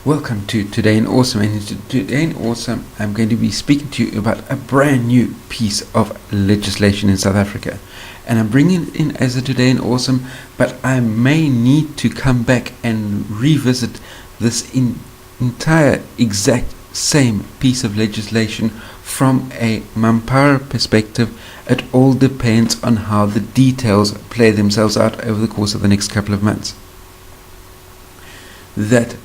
Welcome to Today in Awesome, and today in Awesome I'm going to be speaking to you about a brand new piece of legislation in South Africa, and I'm bringing it in as a Today in Awesome, but I may need to come back and revisit this entire exact same piece of legislation from a Mampara perspective. It all depends on how the details play themselves out over the course of the next couple of months. That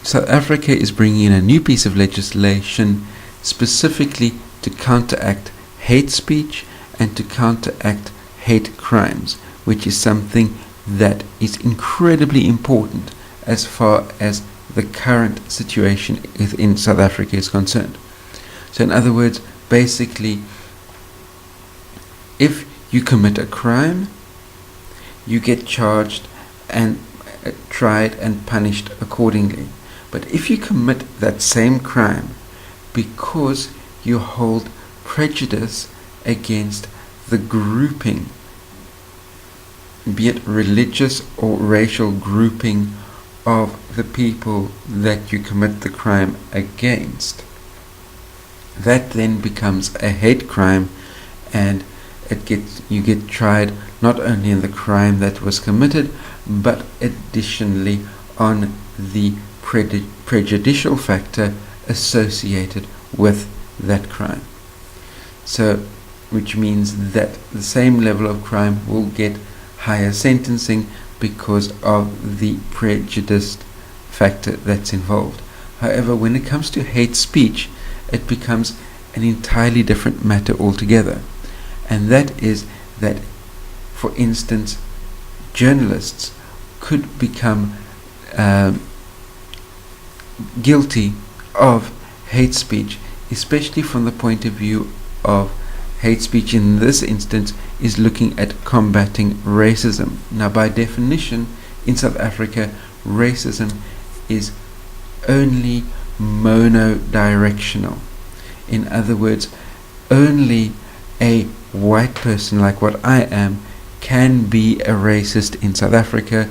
South Africa is bringing in a new piece of legislation specifically to counteract hate speech and to counteract hate crimes, which is something that is incredibly important as far as the current situation within South Africa is concerned. So in other words, basically, if you commit a crime, you get charged and tried and punished accordingly. But if you commit that same crime because you hold prejudice against the grouping, be it religious or racial grouping of the people that you commit the crime against, that then becomes a hate crime, and you get tried not only in the crime that was committed, but additionally on the prejudicial factor associated with that crime. So, which means that the same level of crime will get higher sentencing because of the prejudiced factor that's involved. However, when it comes to hate speech, it becomes an entirely different matter altogether. And that is that, for instance, journalists could become guilty of hate speech, especially from the point of view of hate speech in this instance is looking at combating racism. Now, by definition, in South Africa, racism is only monodirectional. In other words, only a white person like what I am can be a racist in South Africa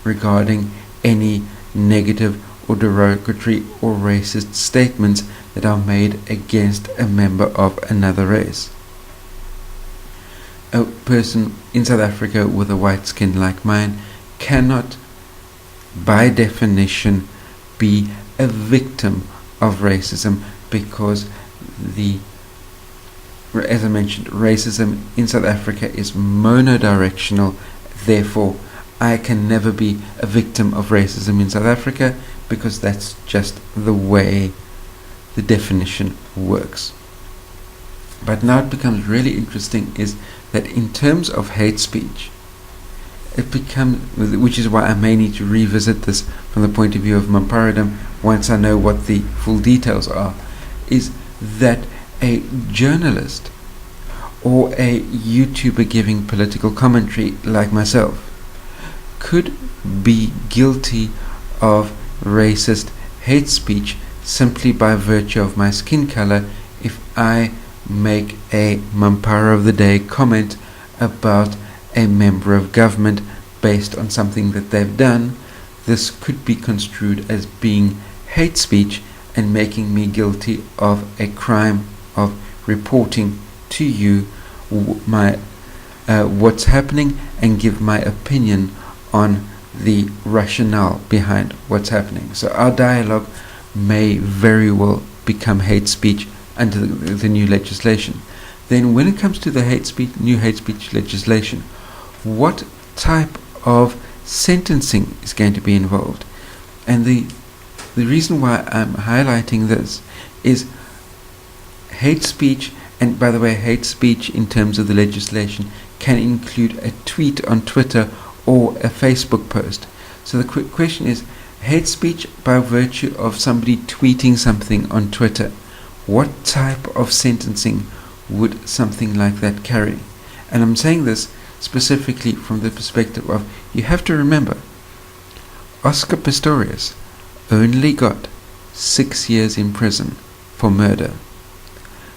regarding any negative or derogatory or racist statements that are made against a member of another race. A person in South Africa with a white skin like mine cannot, by definition, be a victim of racism because as I mentioned, racism in South Africa is monodirectional. Therefore, I can never be a victim of racism in South Africa because that's just the way the definition works. But now it becomes really interesting is that in terms of hate speech, it becomes, which is why I may need to revisit this from the point of view of Mamparadom once I know what the full details are, is that a journalist or a YouTuber giving political commentary like myself could be guilty of racist hate speech simply by virtue of my skin color if I make a Mampara of the Day comment about a member of government based on something that they've done. This could be construed as being hate speech and making me guilty of a crime of reporting to you what's happening and give my opinion on the rationale behind what's happening. So our dialogue may very well become hate speech under the new legislation. Then when it comes to the new hate speech legislation, what type of sentencing is going to be involved? And the reason why I'm highlighting this is hate speech, and by the way, hate speech in terms of the legislation can include a tweet on Twitter or a Facebook post. So the quick question is, hate speech by virtue of somebody tweeting something on Twitter, what type of sentencing would something like that carry? And I'm saying this specifically from the perspective of, you have to remember, Oscar Pistorius only got 6 years in prison for murder.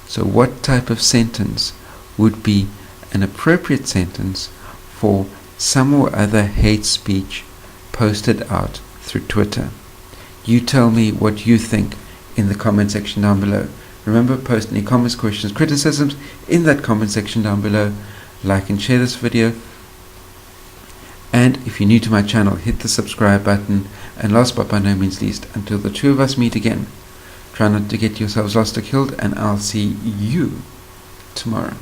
So what type of sentence would be an appropriate sentence for some or other hate speech posted out through Twitter? You tell me what you think in the comment section down below. Remember, post any comments, questions, criticisms in that comment section down below. Like and share this video. And if you're new to my channel, hit the subscribe button. And last but by no means least, until the two of us meet again, try not to get yourselves lost or killed, and I'll see you tomorrow.